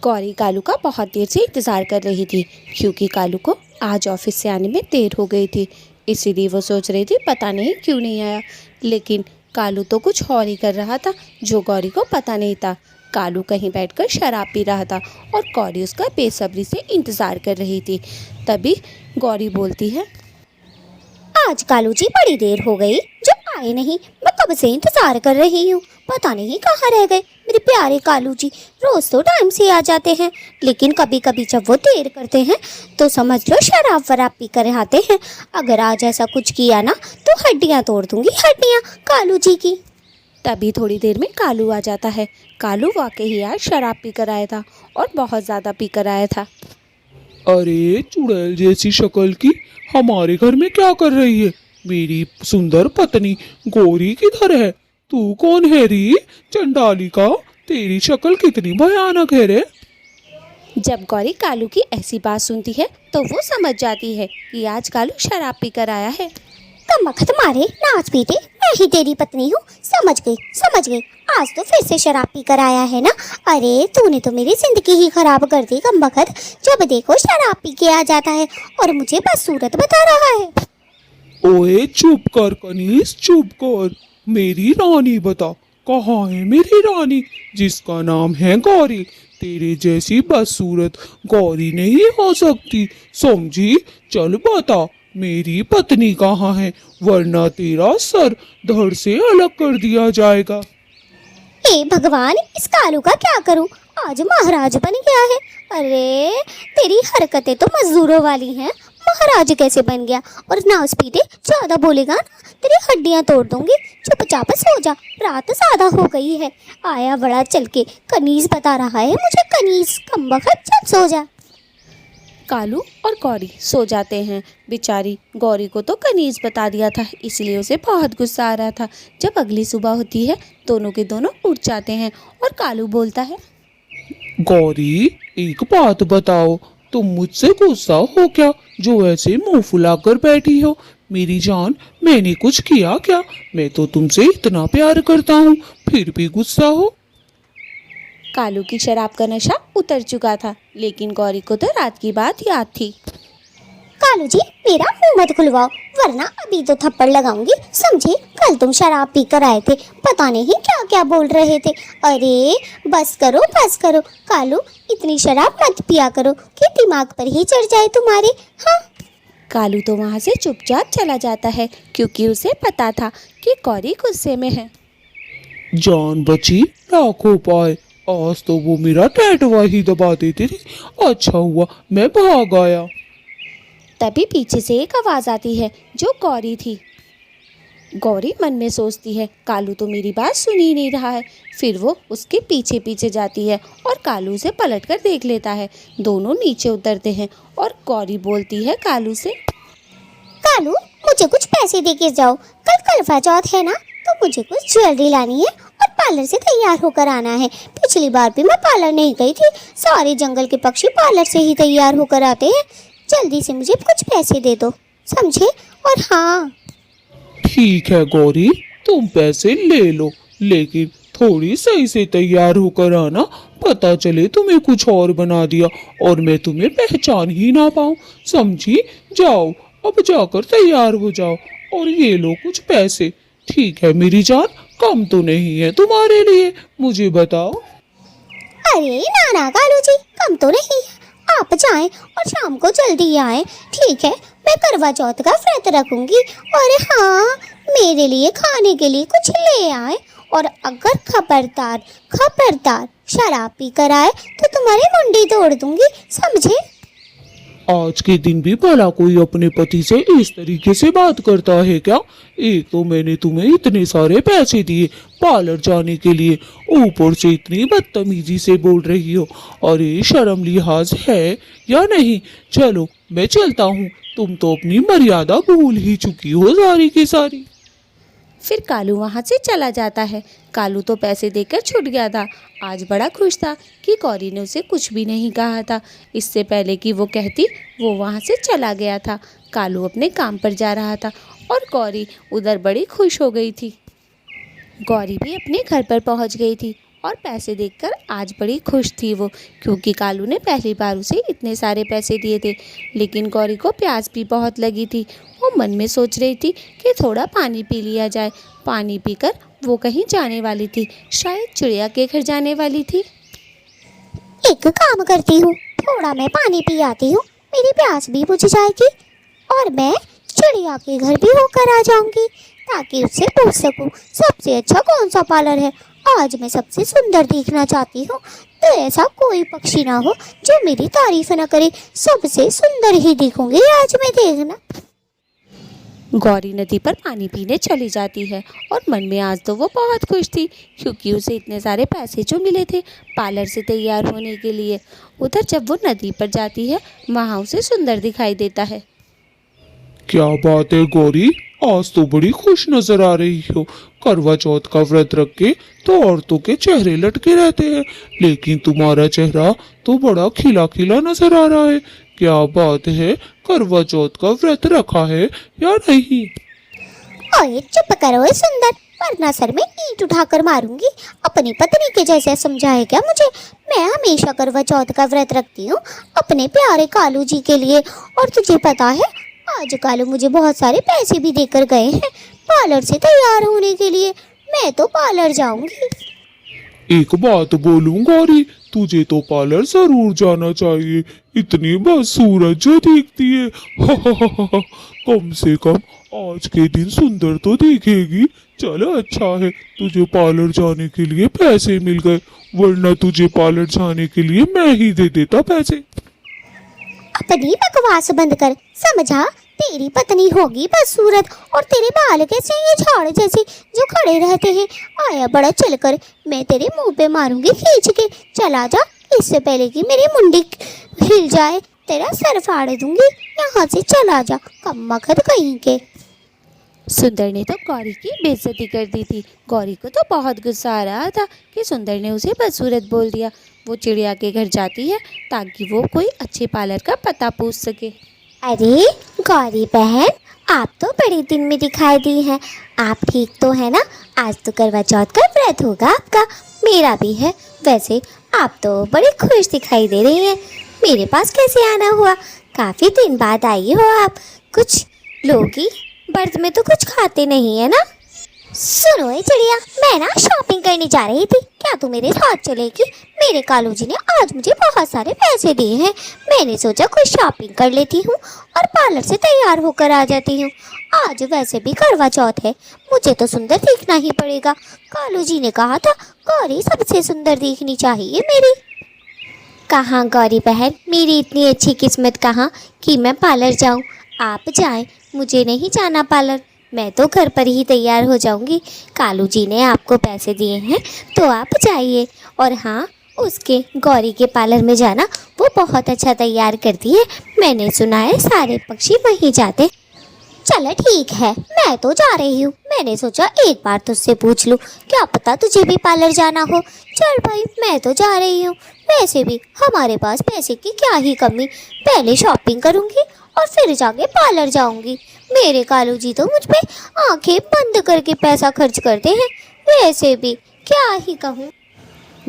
गौरी कालू का बहुत देर से इंतज़ार कर रही थी क्योंकि कालू को आज ऑफिस से आने में देर हो गई थी। इसीलिए वो सोच रही थी पता नहीं क्यों नहीं आया, लेकिन कालू तो कुछ और ही कर रहा था जो गौरी को पता नहीं था। कालू कहीं बैठकर शराब पी रहा था और गौरी उसका बेसब्री से इंतज़ार कर रही थी। तभी गौरी बोलती है, आज कालू जी बड़ी देर हो गई जो आए नहीं। मैं कब से इंतजार कर रही हूँ, पता नहीं कहाँ रह गए मेरे प्यारे कालू जी। रोज तो टाइम से आ जाते हैं, लेकिन कभी कभी जब वो देर करते हैं तो समझ लो शराब वराब पी कर आते हैं। अगर आज ऐसा कुछ किया ना तो हड्डियाँ तोड़ दूंगी, हड्डियाँ कालू जी की। तभी थोड़ी देर में कालू आ जाता है। कालू वाकई ही आज शराब पी कर आया था और बहुत ज़्यादा पी कर आया था। अरे चुड़ैल जैसी शक्ल की हमारे घर में क्या कर रही है? मेरी सुंदर पत्नी गौरी किधर है? तू कौन है री चंडालिका? तेरी शक्ल कितनी भयानक है रे। जब गौरी कालू की ऐसी बात सुनती है तो वो समझ जाती है कि आज कालू शराब पी कर आया है। कमबख्त मारे नाच पीटे, मैं ही तेरी पत्नी हूँ। समझ गई समझ गई, आज तो फिर से शराब पी कर आया है ना। अरे तूने तो मेरी जिंदगी ही खराब कर दी कमबख्त। जब देखो शराब पी के आ जाता है और मुझे बस सूरत बता रहा है। ओए चुप कर कनीस, चुप कर। मेरी रानी बता, कहाँ है मेरी रानी जिसका नाम है गौरी? तेरे जैसी बदसूरत गौरी नहीं हो सकती, समझी? चल बता मेरी पत्नी कहाँ है, वरना तेरा सर धड़ से अलग कर दिया जाएगा। हे भगवान, इस कालू का क्या करूं? आज महाराज बन गया है। अरे तेरी हरकतें तो मजदूरों वाली हैं, महाराज कैसे बन गया? और नाच पीटे ज्यादा बोलेगा ना तेरी हड्डियां तोड़ दूंगी। चुपचाप सो जा, रात ज्यादा हो गई है। आया बड़ा चल के कनीज बता रहा है मुझे, कनीज कमबख्त, चल सो जा। कालू और गौरी सो जाते हैं। बेचारी गौरी को तो कनीज बता दिया था, इसलिए उसे बहुत गुस्सा आ रहा था। जब अगली सुबह होती है दोनों के दोनों उठ जाते हैं और कालू बोलता है, गौरी एक बात बताओ, तुम मुझसे गुस्सा हो क्या जो ऐसे मुंह फुलाकर बैठी हो? मेरी जान, मैंने कुछ किया क्या? मैं तो तुमसे इतना प्यार करता हूँ, फिर भी गुस्सा हो? कालू की शराब का नशा उतर चुका था, लेकिन गौरी को तो रात की बात याद थी। कालू जी मेरा मुंह मत खुलवाओ, वरना अभी तो थप्पड़ लगाऊंगी, समझे? कल तुम शराब पी कर आए थे, पता नहीं क्या क्या बोल रहे थे। अरे बस करो कालू, इतनी शराब मत पिया करो कि दिमाग पर ही चढ़ जाए तुम्हारे। हाँ। कालू तो वहाँ से चुपचाप चला जाता है क्योंकि उसे पता था कि गौरी गुस्से में है। जान बची लाखों पाए, आज तो वो मेरा टैटवा ही दबा देती थी। अच्छा हुआ मैं भाग आया। तभी पीछे से एक आवाज़ आती है जो गौरी थी। गौरी मन में सोचती है कालू तो मेरी बात सुन ही नहीं रहा है। फिर वो उसके पीछे पीछे जाती है और कालू से पलटकर देख लेता है। दोनों नीचे उतरते हैं और गौरी बोलती है कालू से, कालू मुझे कुछ पैसे दे के जाओ, कल करवा चौथ है ना, तो मुझे कुछ ज्वेलरी लानी है और पार्लर से तैयार होकर आना है। पिछली बार भी मैं पार्लर नहीं गई थी, सारे जंगल के पक्षी पार्लर से ही तैयार होकर आते हैं। जल्दी से मुझे कुछ पैसे दे दो, समझे? और हाँ, ठीक है गौरी, तुम पैसे ले लो, लेकिन थोड़ी सही से तैयार होकर आना। पता चले तुम्हें कुछ और बना दिया और मैं तुम्हें पहचान ही ना पाऊँ, समझी? जाओ अब जाकर तैयार हो जाओ और ये लो कुछ पैसे। ठीक है मेरी जान, कम तो नहीं है तुम्हारे लिए, मुझे बताओ। अरे नाना कालू जी, कम तो नहीं है, आप जाएं और शाम को जल्दी आएं। ठीक है, मैं करवा चौथ का व्रत रखूंगी। और हाँ, मेरे लिए खाने के लिए कुछ ले आए। और अगर खबरदार शराब पी कर आए तो तुम्हारी मुंडी तोड़ दूंगी, समझे? आज के दिन भी भला कोई अपने पति से इस तरीके से बात करता है क्या? एक तो मैंने तुम्हें इतने सारे पैसे दिए पार्लर जाने के लिए, ऊपर से इतनी बदतमीजी से बोल रही हो। अरे शर्म लिहाज है या नहीं? चलो मैं चलता हूँ, तुम तो अपनी मर्यादा भूल ही चुकी हो सारी की सारी। फिर कालू वहाँ से चला जाता है। कालू तो पैसे देकर छूट गया था। आज बड़ा खुश था कि गौरी ने उसे कुछ भी नहीं कहा था। इससे पहले कि वो कहती वो वहाँ से चला गया था। कालू अपने काम पर जा रहा था और गौरी उधर बड़ी खुश हो गई थी। गौरी भी अपने घर पर पहुँच गई थी और पैसे देखकर आज बड़ी खुश थी वो, क्योंकि कालू ने पहली बार उसे इतने सारे पैसे दिए थे। लेकिन गौरी को प्यास भी बहुत लगी थी। वो मन में सोच रही थी कि थोड़ा पानी पी लिया जाए। पानी पीकर वो कहीं जाने वाली थी, शायद चिड़िया के घर जाने वाली थी। एक काम करती हूँ, थोड़ा मैं पानी पी आती हूँ, मेरी प्यास भी बुझ जाएगी और मैं चिड़िया के घर भी होकर आ जाऊंगी, ताकि उससे पूछ सकूं सबसे अच्छा कौन सा पार्लर है। आज मैं सबसे सुंदर दिखना चाहती हूँ, तो ऐसा कोई पक्षी ना हो जो मेरी तारीफ ना करे। सबसे सुंदर ही दिखूंगी आज मैं, देखना। गौरी नदी पर पानी पीने चली जाती है और मन में आज तो वो बहुत खुश थी, क्योंकि उसे इतने सारे पैसे जो मिले थे पार्लर से तैयार होने के लिए। उधर जब वो नदी पर जाती है, वहाँ उसे सुंदर दिखाई देता है। क्या बात है गौरी, आज तो बड़ी खुश नजर आ रही हो। करवा चौथ का व्रत रख के तो औरतों के चेहरे लटके रहते हैं, लेकिन तुम्हारा चेहरा तो बड़ा खिला खिला नजर आ रहा है। क्या बात है, करवा चौथ का व्रत रखा है या नहीं? ओए चुप करो ए सुंदर, वरना सर में ईंट उठाकर मारूंगी। अपनी पत्नी के जैसे समझाए क्या मुझे? मैं हमेशा करवा चौथ का व्रत रखती हूँ अपने प्यारे कालू जी के लिए। और तुझे पता है, आज कालू मुझे बहुत सारे पैसे भी देकर गए हैं पार्लर से तैयार होने के लिए। मैं तो पार्लर जाऊंगी। एक बात बोलूं गौरी, तुझे तो पार्लर जरूर जाना चाहिए। इतनी बदसूरत जो दिखती है, कम से कम आज के दिन सुंदर तो दिखेगी। चलो अच्छा है, तुझे पार्लर जाने के लिए पैसे मिल गए, वरना तुझे पार्लर जाने के लिए मैं ही दे देता पैसे। अपनी बकवास बंद कर, समझा? तेरी पत्नी होगी बदसूरत, और तेरे बाल कैसे ये झाड़ जैसे जो खड़े रहते हैं। आया बड़ा चलकर, मैं तेरे मुंह पे मारूंगी खींच के। चला जा, इससे पहले कि मेरी मुंडी हिल जाए, तेरा सर फाड़ दूंगी। यहाँ से चला जा, कम्मखत कहीं के। सुंदर ने तो गौरी की बेइज्जती कर दी थी। गौरी को तो बहुत गुस्सा आ रहा था कि सुंदर ने उसे बदसूरत बोल दिया। वो चिड़िया के घर जाती है ताकि वो कोई अच्छे पार्लर का पता पूछ सके। अरे गौरी बहन, आप तो बड़े दिन में दिखाई दी हैं। आप ठीक तो है ना? आज तो करवा चौथ का व्रत होगा आपका, मेरा भी है। वैसे आप तो बड़ी खुश दिखाई दे रही हैं। मेरे पास कैसे आना हुआ? काफ़ी दिन बाद आई हो आप। कुछ लोगी व्रत में तो कुछ खाते नहीं है ना? सुनो ए चिड़िया, मैं ना शॉपिंग करने जा रही थी, क्या तू मेरे साथ चलेगी? मेरे कालू जी ने आज मुझे बहुत सारे पैसे दिए हैं। मैंने सोचा कुछ शॉपिंग कर लेती हूँ और पार्लर से तैयार होकर आ जाती हूँ। आज वैसे भी करवा चौथ है, मुझे तो सुंदर दिखना ही पड़ेगा। कालू जी ने कहा था गौरी सबसे सुंदर दिखनी चाहिए मेरी। कहाँ गौरी बहन, मेरी इतनी अच्छी किस्मत कहाँ कि मैं पार्लर जाऊँ। आप जाएं, मुझे नहीं जाना पार्लर, मैं तो घर पर ही तैयार हो जाऊंगी। कालू जी ने आपको पैसे दिए हैं तो आप जाइए। और हाँ, उसके गौरी के पार्लर में जाना, वो बहुत अच्छा तैयार करती है। मैंने सुना है सारे पक्षी वहीं जाते। चलो ठीक है, मैं तो जा रही हूँ। मैंने सोचा एक बार तुझसे पूछ लूँ, क्या पता तुझे भी पार्लर जाना हो। चल भाई, मैं तो जा रही हूँ। वैसे भी हमारे पास पैसे की क्या ही कमी, पहले शॉपिंग करूँगी और फिर जाके पार्लर जाऊंगी। मेरे कालू जी तो मुझ पे आंखें बंद करके पैसा खर्च करते हैं। वैसे भी क्या ही कहूँ।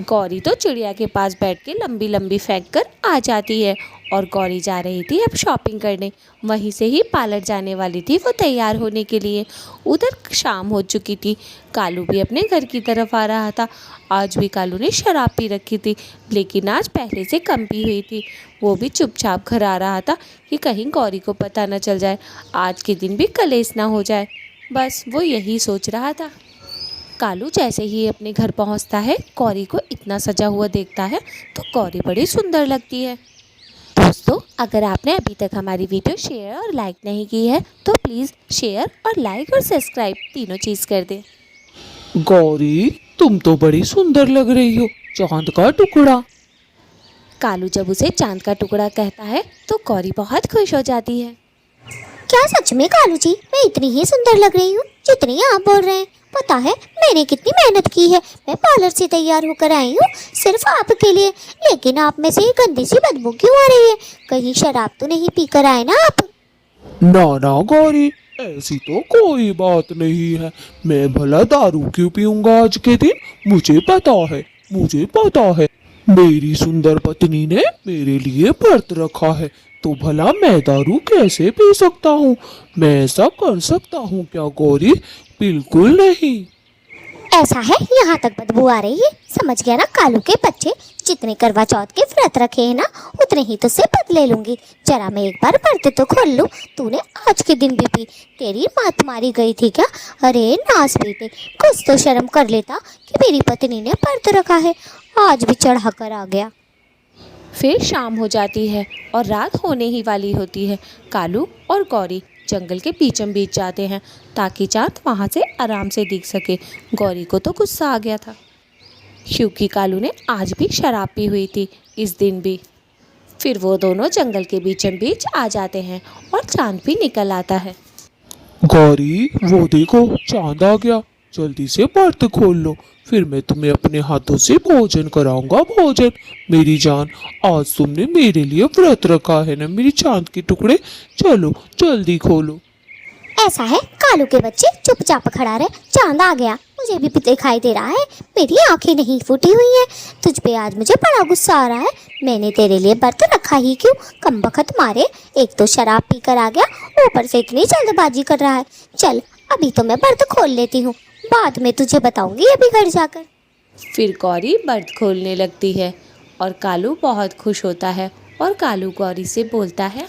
गौरी तो चिड़िया के पास बैठ के लंबी लंबी फेंक कर आ जाती है और गौरी जा रही थी अब शॉपिंग करने। वहीं से ही पार्लर जाने वाली थी वो तैयार होने के लिए। उधर शाम हो चुकी थी। कालू भी अपने घर की तरफ आ रहा था। आज भी कालू ने शराब पी रखी थी, लेकिन आज पहले से कम पी हुई थी। वो भी चुपचाप घर आ रहा था कि कहीं गौरी को पता न चल जाए, आज के दिन भी कलेश ना हो जाए। बस वो यही सोच रहा था। कालू जैसे ही अपने घर पहुंचता है, गौरी को इतना सजा हुआ देखता है तो गौरी बड़ी सुंदर लगती है। दोस्तों, अगर आपने अभी तक हमारी वीडियो शेयर और लाइक नहीं की है तो प्लीज़ शेयर और लाइक और सब्सक्राइब तीनों चीज़ कर दें। गौरी, तुम तो बड़ी सुंदर लग रही हो, चांद का टुकड़ा। कालू जब उसे चांद का टुकड़ा कहता है तो गौरी बहुत खुश हो जाती है। क्या सच में कालू जी मैं इतनी ही सुंदर लग रही हूँ जितनी आप बोल रहे हैं? पता है मैंने कितनी मेहनत की है। मैं पार्लर से तैयार होकर आई हूँ सिर्फ आपके लिए, लेकिन आप में से ये गंदी सी बदबू क्यों आ रही है? कहीं शराब तो नहीं पीकर आए ना आप? ना ना गौरी, ऐसी तो कोई बात नहीं है। मैं भला दारू क्यों पीऊंगा आज के दिन? मुझे पता है मुझे पता है मेरी सुंदर पत्नी ने मेरे लिए व्रत रखा है, तो भला मैं दारू कैसे पी सकता हूँ? मैं ऐसा कर सकता हूँ क्या गौरी? बिल्कुल नहीं। ऐसा है, यहाँ तक बदबू आ रही है। समझ गया ना कालू के बच्चे, जितने करवा चौथ के व्रत रखे हैं ना उतने ही तुझसे बदले लूंगी। जरा मैं एक बार व्रत तो खोल लूँ। तूने आज के दिन भी पी, तेरी मात मारी गई थी क्या? अरे नास बेटे, कुछ तो शर्म कर लेता कि मेरी पत्नी ने व्रत रखा है, आज भी चढ़ा कर आ गया। फिर शाम हो जाती है और रात होने ही वाली होती है। कालू और गौरी जंगल के बीचों बीच जाते हैं ताकि चाँद वहाँ से आराम से दिख सके। गौरी को तो गुस्सा आ गया था क्योंकि कालू ने आज भी शराब पी हुई थी, इस दिन भी। फिर वो दोनों जंगल के बीचों बीच आ जाते हैं और चाँद भी निकल आता है। गौरी वो देखो चांद आ गया, जल्दी से व्रत खोल लो, फिर मैं तुम्हें अपने हाथों से भोजन कराऊंगा। भोजन मेरी जान, आज तुमने मेरे लिए व्रत रखा है ना मेरी चांद के टुकड़े, चलो जल्दी खोलो। ऐसा है, कालू के बच्चे चुपचाप खड़ा रहे, चांद आ गया, मुझे भी दिखाई दे रहा है, मेरी आंखें नहीं फूटी हुई हैं। तुझ पे आज मुझे बड़ा गुस्सा आ रहा है, मैंने तेरे लिए व्रत रखा ही क्यों? कमबख्त मारे, एक तो शराब पी कर आ गया, ऊपर से इतनी जल्दबाजी कर रहा है। चल अभी तो मैं व्रत खोल लेती हूँ, बाद में तुझे बताऊंगी अभी घर जाकर। फिर गौरी व्रत खोलने लगती है और कालू बहुत खुश होता है और कालू गौरी से बोलता है,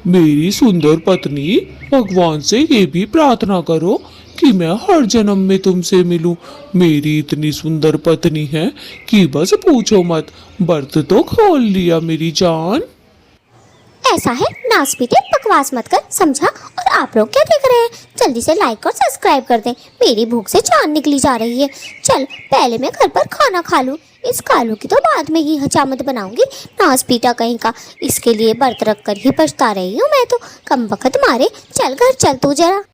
मेरी सुंदर पत्नी, भगवान से ये भी प्रार्थना करो कि मैं हर जन्म में तुमसे मिलूं। मेरी इतनी सुंदर पत्नी है कि बस पूछो मत, व्रत तो खोल लिया मेरी जान। ऐसा है, नाच पीटे बकवास मत कर, समझा? और आप लोग क्या देख रहे हैं? जल्दी से लाइक और सब्सक्राइब कर दें, मेरी भूख से जान निकली जा रही है। चल पहले मैं घर पर खाना खा लूँ, इस कालू की तो बाद में ही हजामत बनाऊंगी, नाच पीटा कहीं का। इसके लिए व्रत रख कर ही पछता रही हूँ मैं तो, कमबख्त मारे। चल घर चल तू जरा।